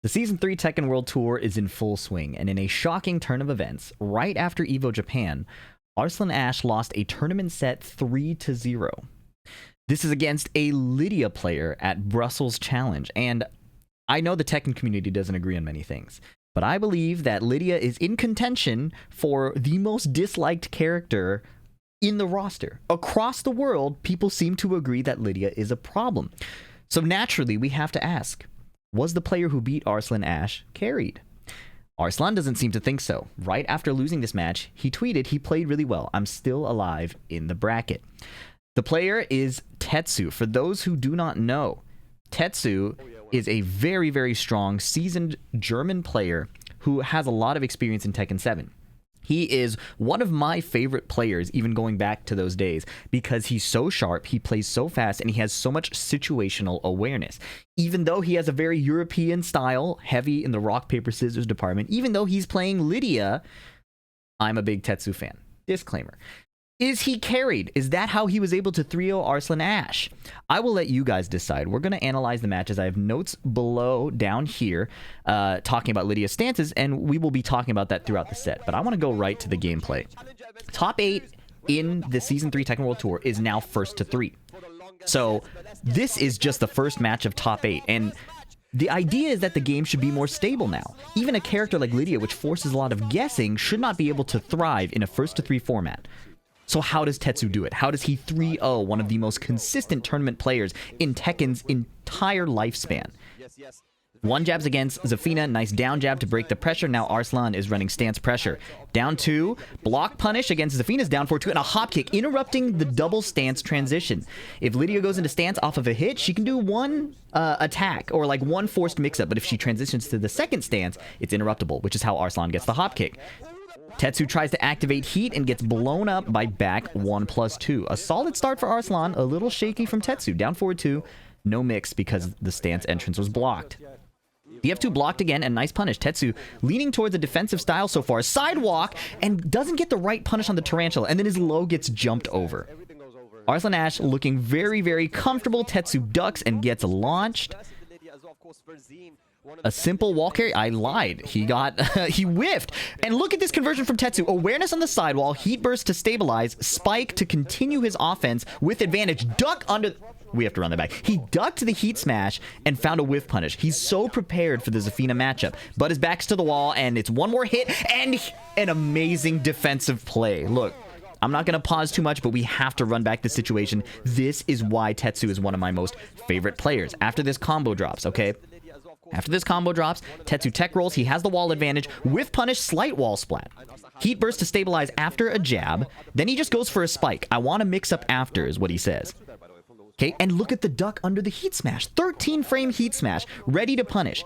The Season 3 Tekken World Tour is in full swing, and in a shocking turn of events, right after EVO Japan, Arslan Ash lost a tournament set 3-0. This is against a Lidia player at Brussels Challenge, and I know the Tekken community doesn't agree on many things, but I believe that Lidia is in contention for the most disliked character in the roster. Across the world, people seem to agree that Lidia is a problem. So naturally, we have to ask, was the player who beat Arslan Ash carried? Arslan doesn't seem to think so. Right after losing this match, he tweeted he played really well. I'm still alive in the bracket. The player is Tetsu. For those who do not know, Tetsu is a very, very strong, seasoned German player who has a lot of experience in Tekken 7. He is one of my favorite players, even going back to those days, because he's so sharp, he plays so fast, and he has so much situational awareness. Even though he has a very European style, heavy in the rock, paper, scissors department, even though he's playing Lidia, I'm a big Tetsu fan. Disclaimer. Is he carried? Is that how he was able to 3-0 Arslan Ash? I will let you guys decide. We're going to analyze the matches. I have notes below, down here, talking about Lidia's stances, and we will be talking about that throughout the set. But I want to go right to the gameplay. Top 8 in the Season 3 Tekken World Tour is now first to 3. So this is just the first match of top 8, and the idea is that the game should be more stable now. Even a character like Lidia, which forces a lot of guessing, should not be able to thrive in a first to 3 format. So how does Tetsu do it? How does he 3-0 one of the most consistent tournament players in Tekken's entire lifespan? One jabs against Zafina, nice down jab to break the pressure. Now Arslan is running stance pressure. Down 2, block punish against Zafina's down 4-2, and a hop kick, interrupting the double stance transition. If Lidia goes into stance off of a hit, she can do one attack, or like one forced mix-up, but if she transitions to the second stance, it's interruptible, which is how Arslan gets the hop kick. Tetsu tries to activate heat and gets blown up by back 1+2. A solid start for Arslan, a little shaky from Tetsu. Down 4-2, no mix because the stance entrance was blocked. DF2 blocked again, and nice punish. Tetsu leaning towards a defensive style so far. Sidewalk, and doesn't get the right punish on the Tarantula, and then his low gets jumped over. Arslan Ash looking very, very comfortable. Tetsu ducks and gets launched. A simple wall carry. I lied. He got, he whiffed. And look at this conversion from Tetsu. Awareness on the sidewall, heat burst to stabilize, spike to continue his offense with advantage, duck under... We have to run that back. He ducked the heat smash and found a whiff punish. He's so prepared for the Zafina matchup. But his back's to the wall, and it's one more hit, and an amazing defensive play. Look, I'm not going to pause too much, but we have to run back the situation. This is why Tetsu is one of my most favorite players. After this combo drops, okay? After this combo drops, Tetsu tech rolls. He has the wall advantage. Whiff punish, slight wall splat. Heat burst to stabilize after a jab. Then he just goes for a spike. I want to mix up after is what he says. Okay, and look at the duck under the heat smash. 13-frame heat smash, ready to punish.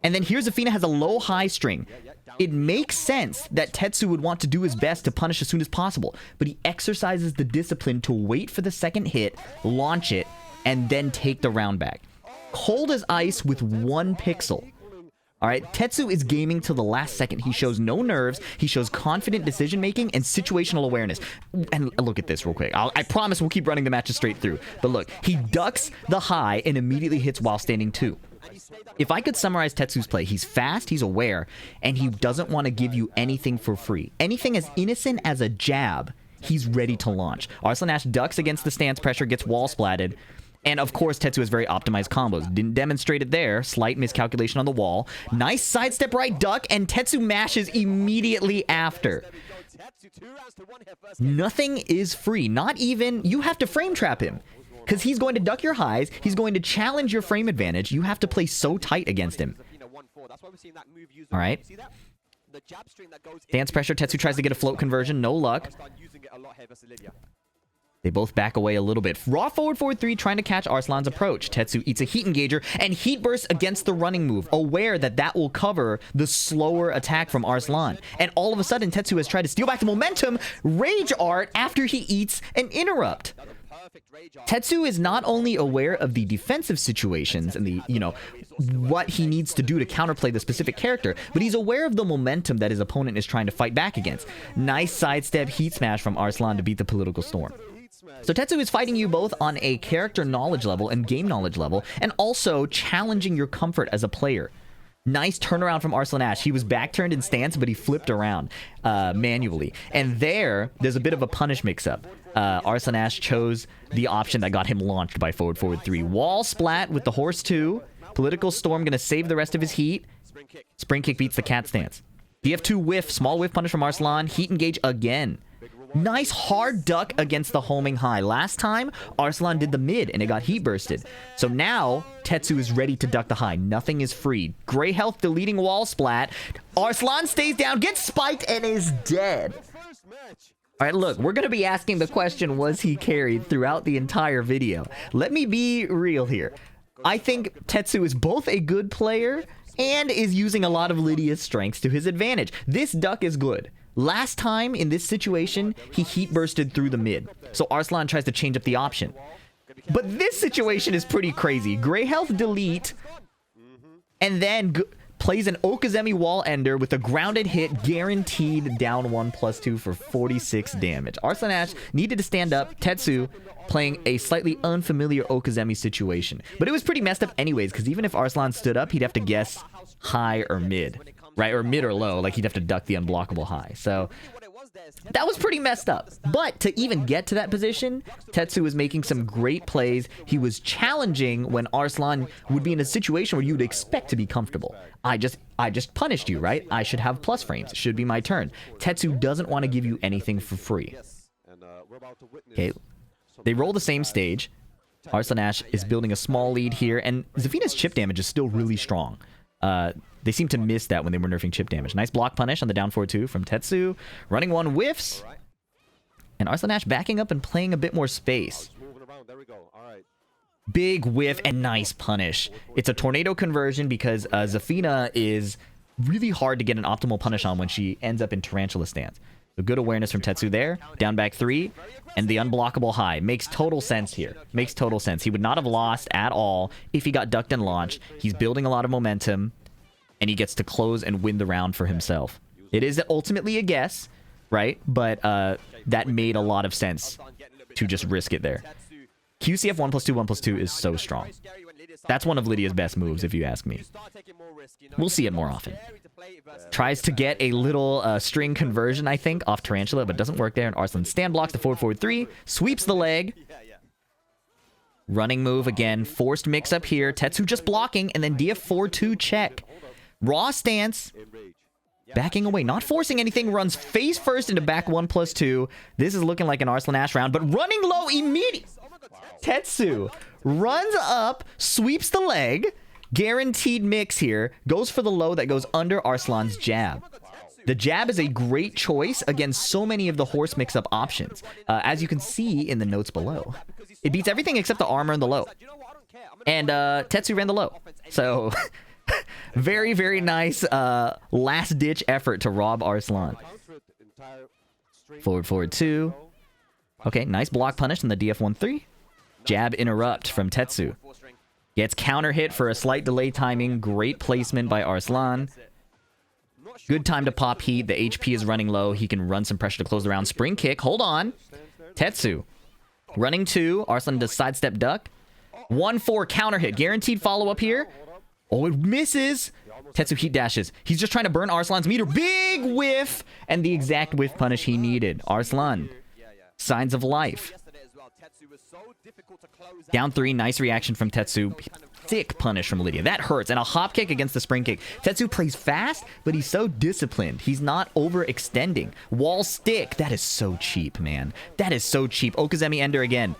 And then here's Zafina has a low-high string. It makes sense that Tetsu would want to do his best to punish as soon as possible, but he exercises the discipline to wait for the second hit, launch it, and then take the round back. Cold as ice with 1 pixel. Alright, Tetsu is gaming till the last second. He shows no nerves, he shows confident decision-making and situational awareness. And look at this real quick. I promise we'll keep running the matches straight through. But look, he ducks the high and immediately hits while standing 2. If I could summarize Tetsu's play, he's fast, he's aware, and he doesn't want to give you anything for free. Anything as innocent as a jab, he's ready to launch. Arslan Ash ducks against the stance pressure, gets wall splatted. And of course, Tetsu has very optimized combos. Didn't demonstrate it there. Slight miscalculation on the wall. Nice sidestep right duck, and Tetsu mashes immediately after. Nothing is free. Not even... You have to frame trap him. Because he's going to duck your highs. He's going to challenge your frame advantage. You have to play so tight against him. Alright. Stance pressure. Tetsu tries to get a float conversion. No luck. They both back away a little bit. Raw forward 3 trying to catch Arslan's approach. Tetsu eats a heat engager and heat bursts against the running move, aware that that will cover the slower attack from Arslan. And all of a sudden, Tetsu has tried to steal back the momentum, rage art after he eats an interrupt. Tetsu is not only aware of the defensive situations and the, what he needs to do to counterplay the specific character, but he's aware of the momentum that his opponent is trying to fight back against. Nice sidestep heat smash from Arslan to beat the political storm. So Tetsu is fighting you both on a character knowledge level and game knowledge level, and also challenging your comfort as a player. Nice turnaround from Arslan Ash. He was back turned in stance, but he flipped around manually. And there's a bit of a punish mix-up. Arslan Ash chose the option that got him launched by forward 3. Wall splat with the horse 2. Political Storm going to save the rest of his heat. Spring kick beats the cat stance. DF2 whiff. Small whiff punish from Arslan. Heat engage again. Nice hard duck against the homing high. Last time, Arslan did the mid and it got heat bursted. So now, Tetsu is ready to duck the high. Nothing is free. Gray health deleting wall splat. Arslan stays down, gets spiked, and is dead. All right, look, we're going to be asking the question, was he carried throughout the entire video? Let me be real here. I think Tetsu is both a good player and is using a lot of Lidia's strengths to his advantage. This duck is good. Last time, in this situation, he heat bursted through the mid. So Arslan tries to change up the option. But this situation is pretty crazy. Gray health delete, and then plays an Okazemi wall ender with a grounded hit, guaranteed down 1+2 for 46 damage. Arslan Ash needed to stand up. Tetsu playing a slightly unfamiliar Okazemi situation. But it was pretty messed up anyways, because even if Arslan stood up, he'd have to guess high or mid. Right, or mid or low, like he'd have to duck the unblockable high. So that was pretty messed up. But to even get to that position, Tetsu was making some great plays. He was challenging when Arslan would be in a situation where you would expect to be comfortable. I just punished you, right? I should have plus frames. It should be my turn. Tetsu doesn't want to give you anything for free. Okay, they roll the same stage. Arslan Ash is building a small lead here, and Zafina's chip damage is still really strong. They seem to miss that when they were nerfing chip damage. Nice block punish on the down 4-2 from Tetsu. Running one whiffs. And Arslan Ash backing up and playing a bit more space. Big whiff and nice punish. It's a tornado conversion because Zafina is really hard to get an optimal punish on when she ends up in tarantula stance. So good awareness from Tetsu there. Down back 3. And the unblockable high. Makes total sense here. Makes total sense. He would not have lost at all if he got ducked and launched. He's building a lot of momentum. And he gets to close and win the round for himself. It is ultimately a guess, right? But that made a lot of sense to just risk it there. QCF 1+2, 1+2 is so strong. That's one of Lidia's best moves, if you ask me. We'll see it more often. Tries to get a little string conversion, I think, off Tarantula, but doesn't work there. And Arslan stand blocks the forward 3, sweeps the leg. Running move again, forced mix up here. Tetsu just blocking, and then DF4-2 check. Raw stance. Backing away, not forcing anything, runs face first into back 1+2. This is looking like an Arslan Ash round, but running low immediately. Tetsu runs up, sweeps the leg. Guaranteed mix here. Goes for the low that goes under Arslan's jab. The jab is a great choice against so many of the horse mix-up options. As you can see in the notes below. It beats everything except the armor and the low. And Tetsu ran the low. So... very, very nice last-ditch effort to rob Arslan. Forward 2. Okay, nice block punish on the DF1-3. Jab interrupt from Tetsu. Gets counter hit for a slight delay timing. Great placement by Arslan. Good time to pop heat. The HP is running low. He can run some pressure to close the round. Spring kick. Hold on. Tetsu. Running 2. Arslan does sidestep duck. 1-4 counter hit. Guaranteed follow-up here. Oh, it misses. Tetsu heat dashes. He's just trying to burn Arslan's meter. Big whiff! And the exact whiff punish he needed. Arslan. Signs of life. Down 3. Nice reaction from Tetsu. Thick punish from Lidia. That hurts. And a hop kick against the spring kick. Tetsu plays fast, but he's so disciplined. He's not overextending. Wall stick. That is so cheap, man. That is so cheap. Okazemi ender again.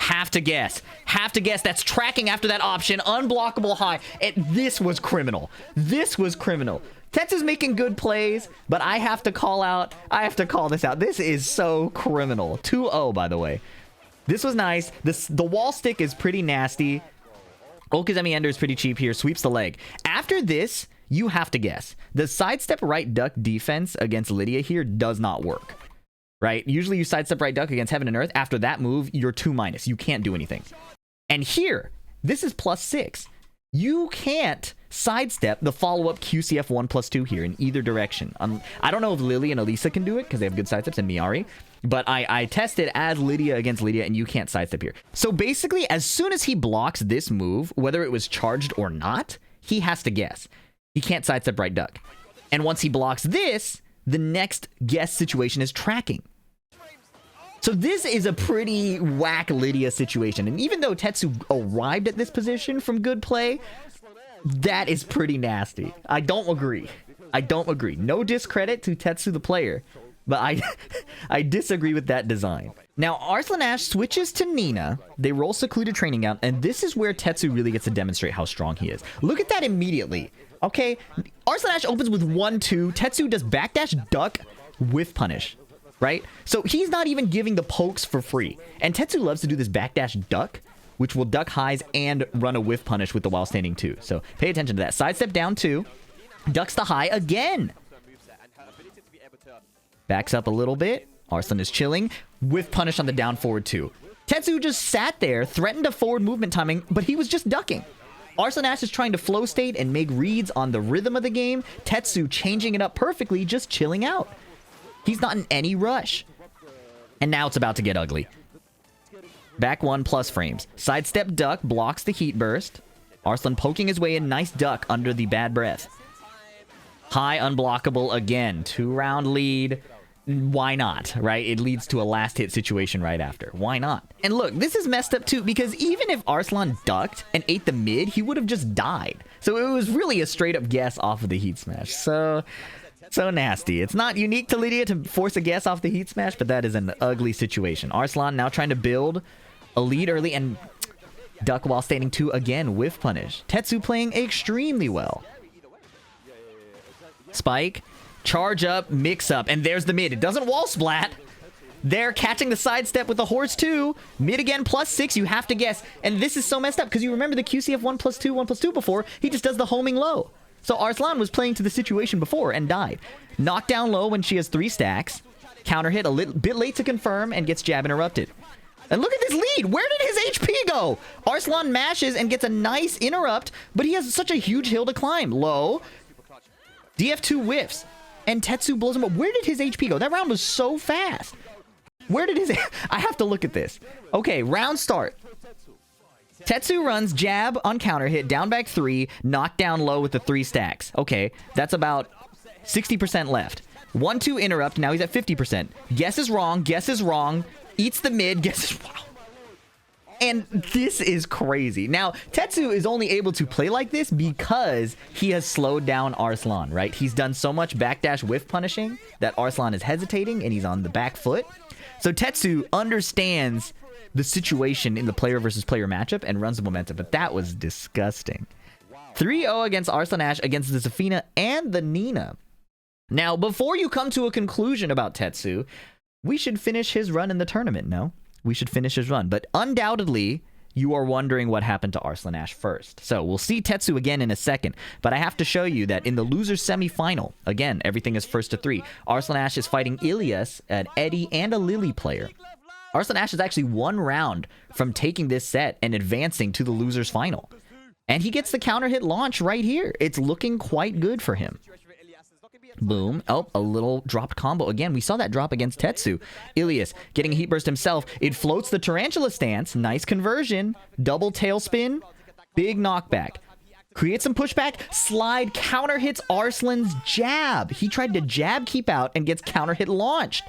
Have to guess. Have to guess. That's tracking after that option. Unblockable high. This was criminal. This was criminal. Tetsu's making good plays, but I have to call this out. This is so criminal. 2-0, by the way. This was nice. The wall stick is pretty nasty. Okazemi ender is pretty cheap here. Sweeps the leg. After this, you have to guess. The sidestep right duck defense against Lidia here does not work. Right? Usually you sidestep right duck against Heaven and Earth. After that move, you're 2-. You can't do anything. And here, this is +6. You can't sidestep the follow-up QCF 1+2 here in either direction. I don't know if Lili and Elisa can do it because they have good sidesteps, and Miari. But I tested as Lidia against Lidia, and you can't sidestep here. So basically, as soon as he blocks this move, whether it was charged or not, he has to guess. He can't sidestep right duck. And once he blocks this, the next guess situation is tracking. So this is a pretty whack Lidia situation. And even though Tetsu arrived at this position from good play, that is pretty nasty. I don't agree. I don't agree. No discredit to Tetsu the player, but I disagree with that design. Now, Arslan Ash switches to Nina. They roll Secluded Training Gown, and this is where Tetsu really gets to demonstrate how strong he is. Look at that immediately. Okay, Arslan Ash opens with 1-2. Tetsu does backdash duck with punish, right? So he's not even giving the pokes for free. And Tetsu loves to do this backdash duck, which will duck highs and run a whiff punish with the while standing 2. So pay attention to that. Sidestep down 2. Ducks the high again. Backs up a little bit. Arslan is chilling. Whiff punish on the down forward 2. Tetsu just sat there, threatened a forward movement timing, but he was just ducking. Arslan Ash is trying to flow state and make reads on the rhythm of the game. Tetsu changing it up perfectly, just chilling out. He's not in any rush. And now it's about to get ugly. Back 1 plus frames. Sidestep duck blocks the heat burst. Arslan poking his way in. Nice duck under the bad breath. High unblockable again. 2-round lead. Why not, right? It leads to a last hit situation right after. Why not? And look, this is messed up too, because even if Arslan ducked and ate the mid, he would have just died. So it was really a straight up guess off of the heat smash. So nasty. It's not unique to Lidia to force a guess off the heat smash, but that is an ugly situation. Arslan now trying to build a lead early and duck while standing 2 again with punish. Tetsu playing extremely well. Spike. Charge up, mix up, and there's the mid. It doesn't wall splat. They're catching the sidestep with the horse 2. Mid again, +6. You have to guess. And this is so messed up because you remember the QCF 1+2, 1+2 before. He just does the homing low. So Arslan was playing to the situation before and died. Knocked down low when she has 3 stacks. Counter hit a little bit late to confirm and gets jab interrupted. And look at this lead. Where did his HP go? Arslan mashes and gets a nice interrupt, but he has such a huge hill to climb. Low. DF2 whiffs. And Tetsu blows him up. Where did his HP go? That round was so fast. Where did his... I have to look at this. Okay, round start. Tetsu runs jab on counter hit, down back 3, knock down low with the 3 stacks. Okay, that's about 60% left. 1-2 interrupt, now he's at 50%. Guess is wrong, eats the mid, guesses... Wow. And this is crazy. Now, Tetsu is only able to play like this because he has slowed down Arslan, right? He's done so much backdash whiff punishing that Arslan is hesitating and he's on the back foot. So Tetsu understands the situation in the player versus player matchup and runs the momentum, but that was disgusting. 3-0 against Arslan Ash against the Zafina and the Nina. Now, before you come to a conclusion about Tetsu, we should finish his run in the tournament, no? We should finish his run. But undoubtedly, you are wondering what happened to Arslan Ash first. So we'll see Tetsu again in a second. But I have to show you that in the loser's semifinal, again, everything is 1st to 3. Arslan Ash is fighting Ilias, an Eddie, and a Lili player. Arslan Ash is actually 1 round from taking this set and advancing to the loser's final. And he gets the counter hit launch right here. It's looking quite good for him. Boom. Oh, a little dropped combo. Again, we saw that drop against Tetsu. Ilias getting a heat burst himself. It floats the tarantula stance. Nice conversion. Double tailspin. Big knockback. Creates some pushback. Slide counter hits Arslan's jab. He tried to jab keep out and gets counter hit launched.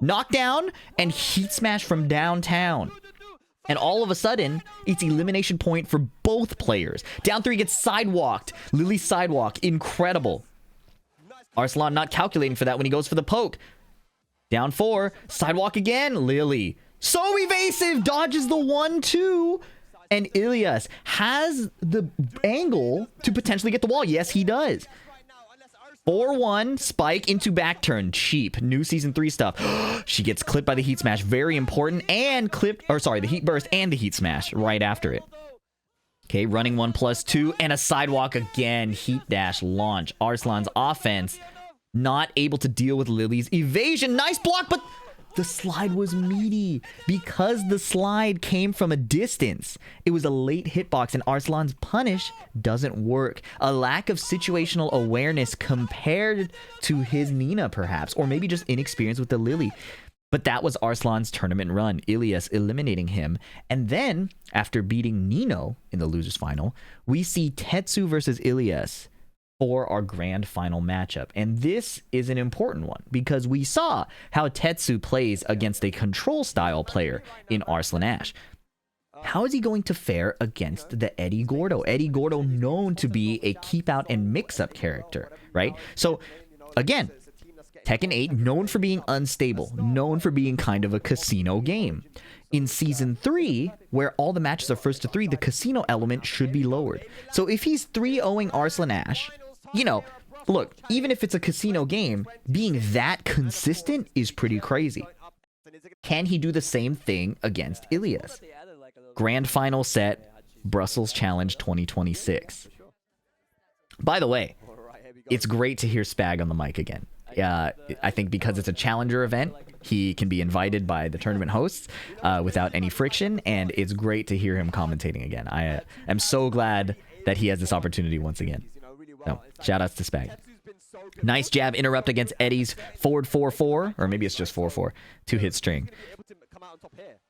Knockdown and heat smash from downtown. And all of a sudden, it's elimination point for both players. Down 3 gets sidewalked. Lili sidewalk. Incredible. Arslan not calculating for that when he goes for the poke. Down 4. Sidewalk again. Lili. So evasive. Dodges the 1-2. And Ilias has the angle to potentially get the wall. Yes, he does. 4-1. Spike into back turn. Cheap. New Season 3 stuff. She gets clipped by the heat smash. Very important. And clipped... Or sorry, the heat burst and the heat smash right after it. Okay, running 1+2 and a sidewalk again. Heat dash launch. Arslan's offense not able to deal with Lili's evasion. Nice block, but the slide was meaty because the slide came from a distance. It was a late hitbox and Arslan's punish doesn't work. A lack of situational awareness compared to his Nina perhaps, or maybe just inexperience with the Lili. But that was Arslan's tournament run, Ilias eliminating him. And then, after beating Nino in the loser's final, we see Tetsu versus Ilias for our grand final matchup. And this is an important one because we saw how Tetsu plays against a control style player in Arslan Ash. How is he going to fare against the Eddie Gordo? Eddie Gordo known to be a keep out and mix up character, right? So again, Tekken 8 known for being unstable, known for being kind of a casino game. In Season 3, where all the matches are first to 3, the casino element should be lowered. So if he's 3-0ing Arslan Ash, you know, look, even if it's a casino game, being that consistent is pretty crazy. Can he do the same thing against Ilias? Grand final set, Brussels Challenge 2026. By the way, it's great to hear Spag on the mic again. I think because it's a challenger event, he can be invited by the tournament hosts without any friction, and it's great to hear him commentating again. I am so glad that he has this opportunity once again. So, shout outs to Spag. Nice jab interrupt against Eddie's forward 4-4, or maybe it's just 4-4, 2-hit string.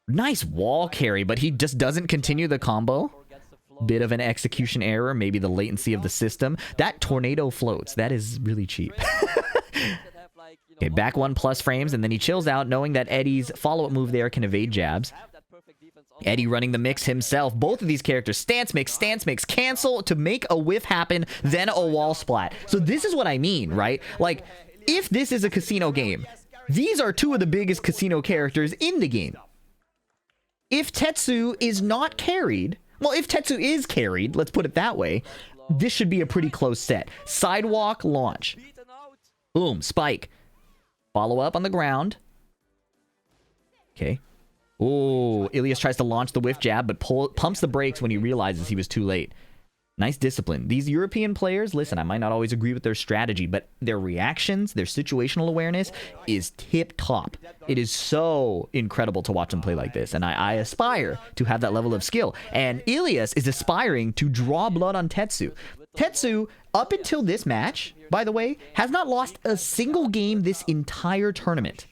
Nice wall carry, but he just doesn't continue the combo. Bit of an execution error, maybe the latency of the system. That tornado floats. That is really cheap. Okay, back 1+ frames, and then he chills out, knowing that Eddie's follow-up move there can evade jabs. Eddie running the mix himself. Both of these characters, stance mix, cancel to make a whiff happen, then a wall splat. So this is what I mean, right? Like, if this is a casino game, these are two of the biggest casino characters in the game. If Tetsu is not carried, well, if Tetsu is carried, let's put it that way, this should be a pretty close set. Sidewalk, launch. Boom, spike. Follow up on the ground. Okay. Oh, Ilias tries to launch the whiff jab, but pumps the brakes when he realizes he was too late. Nice discipline. These European players, listen, I might not always agree with their strategy, but their reactions, their situational awareness is tip-top. It is so incredible to watch them play like this, and I aspire to have that level of skill. And Ilias is aspiring to draw blood on Tetsu. Tetsu, up until this match, by the way, has not lost a single game this entire tournament.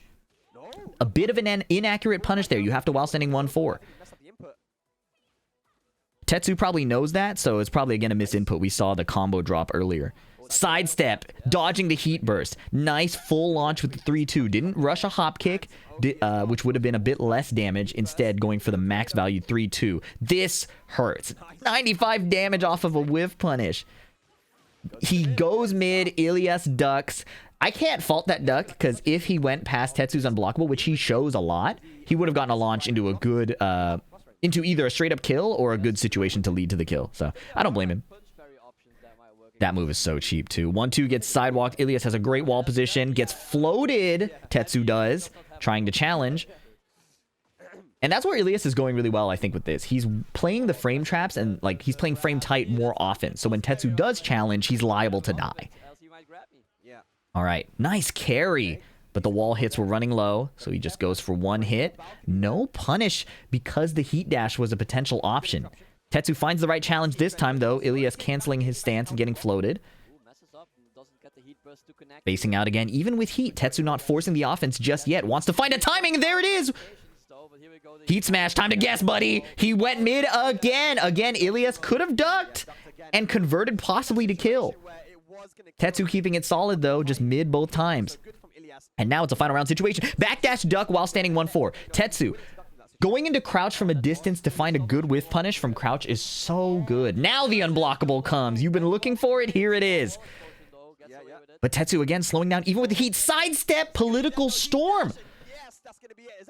A bit of an inaccurate punish there. You have to while standing 1-4. Tetsu probably knows that, so it's probably again a misinput. We saw the combo drop earlier. Sidestep, dodging the heat burst. Nice full launch with the 3-2. Didn't rush a hop kick, which would have been a bit less damage. Instead, going for the max value 3-2. This hurts. 95 damage off of a whiff punish. He goes mid, Ilias ducks. I can't fault that duck, because if he went past Tetsu's unblockable, which he shows a lot, he would have gotten a launch into a good... into either a straight-up kill or a good situation to lead to the kill. So, I don't blame him. That move is so cheap, too. 1-2 gets sidewalked. Ilias has a great wall position. Gets floated. Tetsu does. Trying to challenge. And that's where Ilias is going really well, I think, with this. He's playing the frame traps and, like, he's playing frame tight more often. So when Tetsu does challenge, he's liable to die. All right. Nice carry. But the wall hits were running low, so he just goes for one hit. No punish because the heat dash was a potential option. Tetsu finds the right challenge this time, though. Ilias canceling his stance and getting floated. Facing out again. Even with heat, Tetsu not forcing the offense just yet. Wants to find a timing, and there it is! Heat smash. Time to guess, buddy. He went mid again. Again, Ilias could have ducked and converted possibly to kill. Tetsu keeping it solid, though. Just mid both times. And now it's a final round situation. Backdash duck while standing 1-4. Tetsu going into crouch from a distance to find a good whiff punish from crouch is so good. Now the unblockable comes. You've been looking for it. Here it is. But Tetsu again slowing down even with the heat. Sidestep political storm.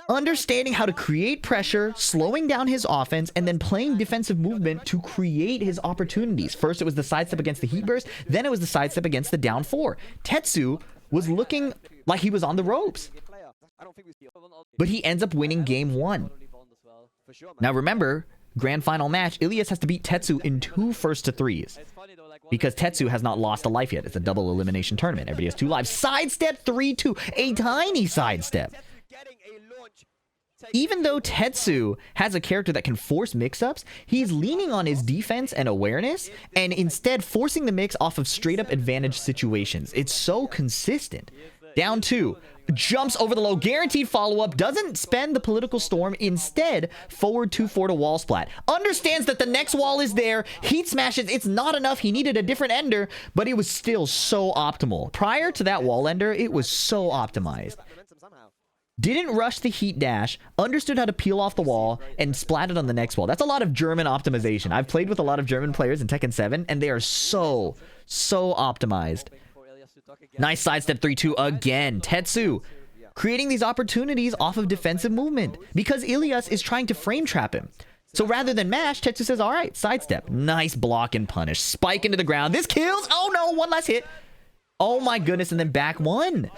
Understanding how to create pressure, slowing down his offense, and then playing defensive movement to create his opportunities. First it was the sidestep against the heat burst. Then it was the sidestep against the down 4. Tetsu was looking like he was on the ropes. But he ends up winning game 1. Now remember, grand final match, Ilias has to beat Tetsu in 2 first to 3s. Because Tetsu has not lost a life yet. It's a double elimination tournament. Everybody has 2 lives. Sidestep 3-2. A tiny sidestep. Even though Tetsu has a character that can force mix-ups, he's leaning on his defense and awareness, and instead forcing the mix off of straight-up advantage situations. It's so consistent. Down 2. jumps over the low, guaranteed follow-up, doesn't spend the political storm, instead forward 2-4 to wall splat. Understands that the next wall is there, heat smashes, it's not enough, he needed a different ender, but it was still so optimal. Prior to that wall ender, it was so optimized. Didn't rush the heat dash, understood how to peel off the wall, and splatted on the next wall. That's a lot of German optimization. I've played with a lot of German players in Tekken 7, and they are so optimized. Nice sidestep 3-2 again. Tetsu creating these opportunities off of defensive movement because Ilias is trying to frame trap him. So rather than mash, Tetsu says, all right, sidestep. Nice block and punish. Spike into the ground. This kills. Oh no, one last hit. Oh my goodness, and then back one.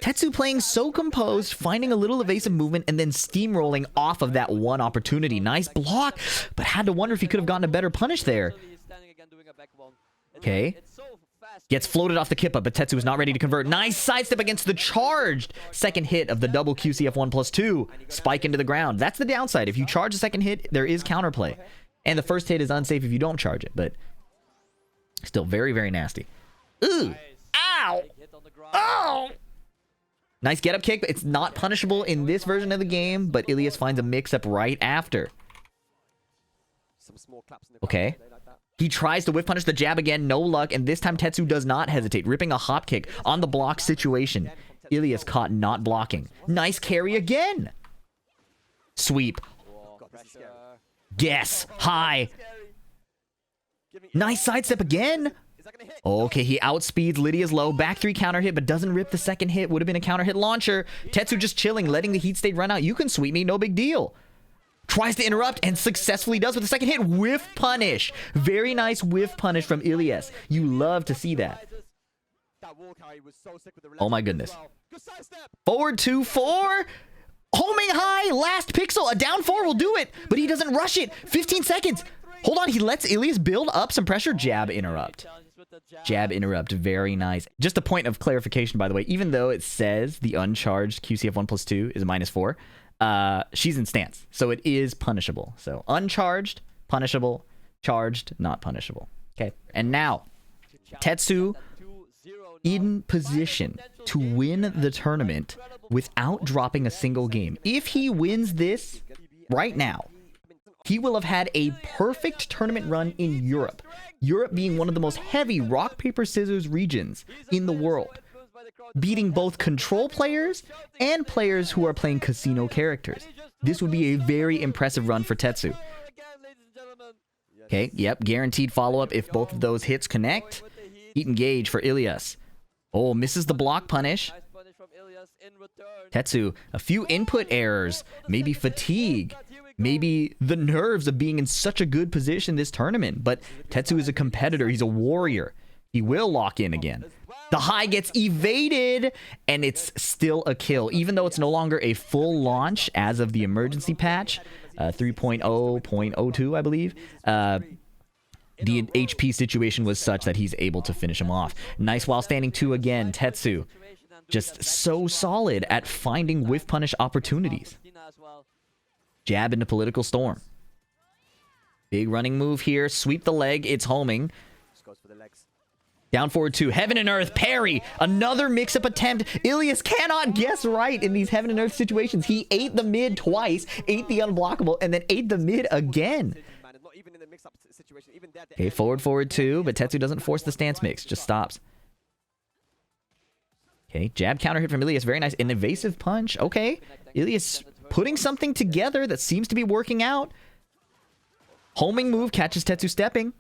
Tetsu playing so composed, finding a little evasive movement, and then steamrolling off of that one opportunity. Nice block, but had to wonder if he could have gotten a better punish there. Okay. Gets floated off the Kippa, but Tetsu is not ready to convert. Nice sidestep against the charged second hit of the double QCF 1+2. Spike into the ground. That's the downside. If you charge a second hit, there is counterplay. And the first hit is unsafe if you don't charge it, but still very nasty. Ooh. Ow. Oh. Nice get up kick, but it's not punishable in this version of the game, but Ilias finds a mix-up right after. Okay. He tries to whiff punish the jab again, no luck, and this time Tetsu does not hesitate, ripping a hop kick on the block situation. Ilias caught not blocking. Nice carry again. Sweep. Guess. High. Nice sidestep again. Okay, he outspeeds Lidia's low. Back 3 counter hit, but doesn't rip the second hit. Would have been a counter hit launcher. Tetsu just chilling, letting the heat state run out. You can sweep me, no big deal. Tries to interrupt and successfully does with the second hit. Whiff punish. Very nice whiff punish from Ilias. You love to see that. Oh my goodness. Forward 2-4. Homing high. Last pixel. A down 4 will do it, but he doesn't rush it. 15 seconds. Hold on. He lets Ilias build up some pressure. Jab interrupt. Jab interrupt. Very nice. Just a point of clarification, by the way. Even though it says the uncharged QCF 1+2 is -4, she's in stance, so it is punishable. So uncharged, punishable, charged, not punishable. Okay, and now Tetsu in position to win the tournament without dropping a single game. If he wins this right now, he will have had a perfect tournament run in Europe. Europe being one of the most heavy rock, paper, scissors regions in the world, beating both control players and players who are playing casino characters. This would be a very impressive run for Tetsu. Okay, yep, guaranteed follow-up if both of those hits connect. Heat engage for Ilias. Oh, misses the block punish. Tetsu, a few input errors, maybe fatigue, maybe the nerves of being in such a good position this tournament, but Tetsu is a competitor, he's a warrior. He will lock in again. The high gets evaded, and it's still a kill, even though it's no longer a full launch as of the emergency patch, 3.0.02, I believe. The HP situation was such that he's able to finish him off. Nice while standing 2 again. Tetsu, just so solid at finding whiff punish opportunities. Jab into political storm. Big running move here. Sweep the leg. It's homing. Down forward 2. Heaven and Earth. Parry. Another mix-up attempt. Ilias cannot guess right in these Heaven and Earth situations. He ate the mid twice, ate the unblockable, and then ate the mid again. Okay, forward 2, but Tetsu doesn't force the stance mix. Just stops. Okay, jab counter hit from Ilias. Very nice. An evasive punch. Okay. Ilias putting something together that seems to be working out. Homing move catches Tetsu stepping.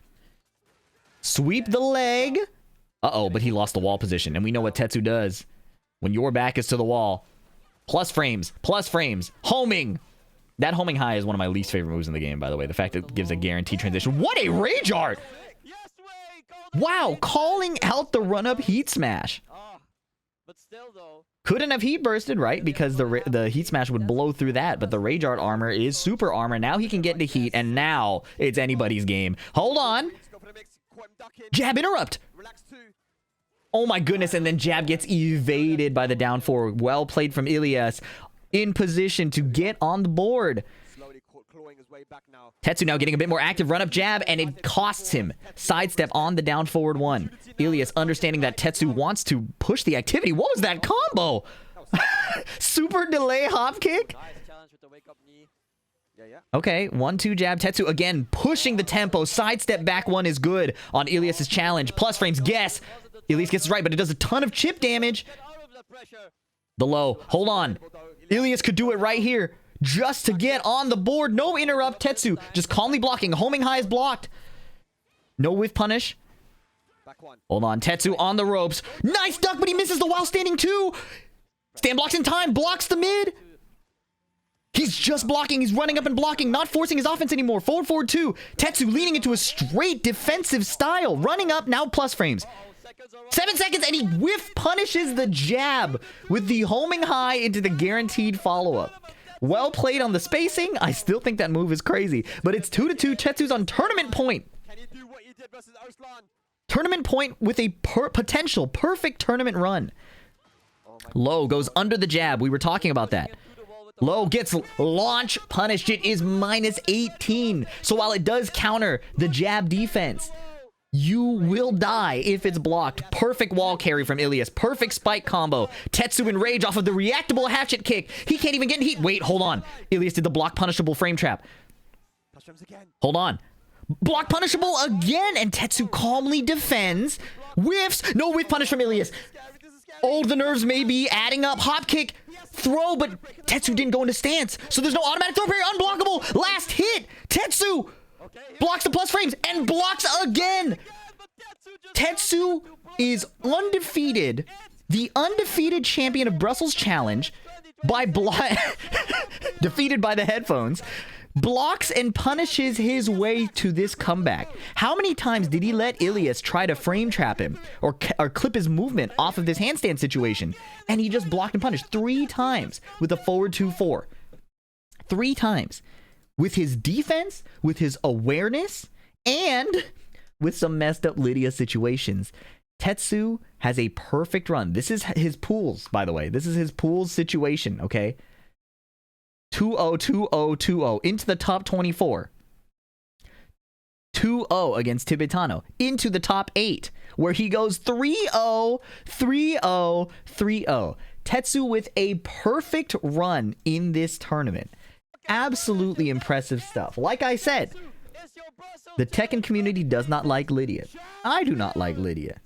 Sweep the leg. Uh-oh, but he lost the wall position. And we know what Tetsu does when your back is to the wall. Plus frames. Homing. That homing high is one of my least favorite moves in the game, by the way. The fact that it gives a guaranteed transition. What a rage art! Wow, calling out the run-up heat smash. Couldn't have heat bursted, right? Because the heat smash would blow through that, but the rage art armor is super armor. Now he can get into heat, and now it's anybody's game. Hold on. Jab interrupt. Oh my goodness, and then jab gets evaded by the down 4. Well played from Ilias. In position to get on the board. Tetsu now getting a bit more active, run up jab, and it costs him. Sidestep on the down forward one. Ilias understanding that Tetsu wants to push the activity. What was that combo? Super delay hop kick? Okay, 1-2 jab. Tetsu again pushing the tempo. Sidestep back one is good on Ilias' challenge. Plus frames, guess. Ilias gets it right, but it does a ton of chip damage. The low. Hold on. Ilias could do it right here. Just to get on the board. No interrupt. Tetsu just calmly blocking. Homing high is blocked. No whiff punish. Hold on. Tetsu on the ropes. Nice duck, but he misses the while standing too. Stand blocks in time. Blocks the mid. He's just blocking. He's running up and blocking. Not forcing his offense anymore. Forward, forward two. Tetsu leaning into a straight defensive style. Running up. Now plus frames. 7 seconds, and he whiff punishes the jab with the homing high into the guaranteed follow-up. Well played on the spacing. I still think that move is crazy. But it's 2-2. Tetsu's on tournament point. Tournament point with a potential perfect tournament run. Low goes under the jab. We were talking about that. Low gets launch punished. It is minus 18. So while it does counter the jab defense, you will die if it's blocked. Perfect wall carry from Ilias. Perfect spike combo. Tetsu in rage off of the reactable hatchet kick. He can't even get in heat. Wait, hold on. Ilias did the block punishable frame trap. Hold on. Block punishable again. And Tetsu calmly defends. Whiffs. No whiff punish from Ilias. Oh, the nerves may be adding up. Hop kick. Throw, but Tetsu didn't go into stance. So there's no automatic throw parry. Unblockable. Last hit. Tetsu blocks the plus frames and blocks again. Tetsu is undefeated. The undefeated champion of Brussels Challenge by defeated by the headphones. Blocks and punishes his way to this comeback. How many times did he let Ilias try to frame trap him or clip his movement off of this handstand situation? And he just blocked and punished 3 times with a forward 2-4. 3 times. With his defense, with his awareness, and with some messed up Lidia situations. Tetsu has a perfect run. This is his pools, by the way. This is his pools situation, okay? 2-0, 2-0, 2-0. Into the top 24. 2-0 against Tibetano. Into the top 8, where he goes 3-0, 3-0, 3-0. Tetsu with a perfect run in this tournament. Absolutely impressive stuff. Like I said, the Tekken community does not like Lidia. I do not like Lidia.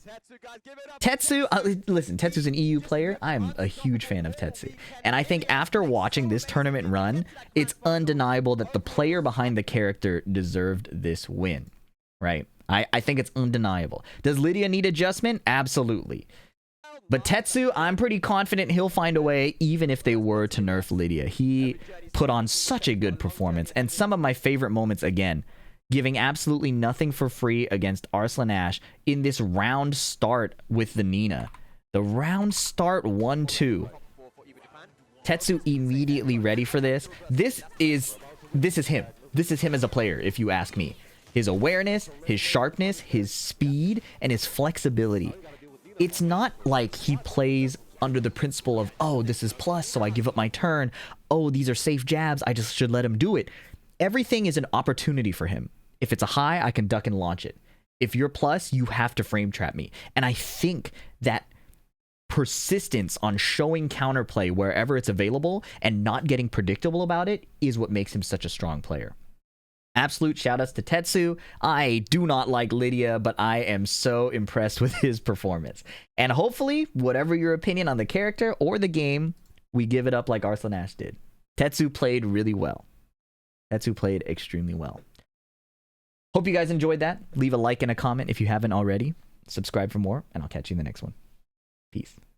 Tetsu, listen, Tetsu's an EU player. I'm a huge fan of Tetsu. And I think after watching this tournament run, it's undeniable that the player behind the character deserved this win, right? I think it's undeniable. Does Lidia need adjustment? Absolutely. But Tetsu, I'm pretty confident he'll find a way, even if they were to nerf Lidia. He put on such a good performance, and some of my favorite moments, again, giving absolutely nothing for free against Arslan Ash in this round start with the Nina. The round start 1-2. Tetsu immediately ready for this. This is him. This is him as a player, if you ask me. His awareness, his sharpness, his speed, and his flexibility. It's not like he plays under the principle of, oh, this is plus, so I give up my turn. Oh, these are safe jabs, I just should let him do it. Everything is an opportunity for him. If it's a high, I can duck and launch it. If you're plus, you have to frame trap me. And I think that persistence on showing counterplay wherever it's available and not getting predictable about it is what makes him such a strong player. Absolute shoutouts to Tetsu. I do not like Lidia, but I am so impressed with his performance. And hopefully, whatever your opinion on the character or the game, we give it up like Arslan Ash did. Tetsu played really well. Tetsu played extremely well. Hope you guys enjoyed that. Leave a like and a comment if you haven't already. Subscribe for more, and I'll catch you in the next one. Peace.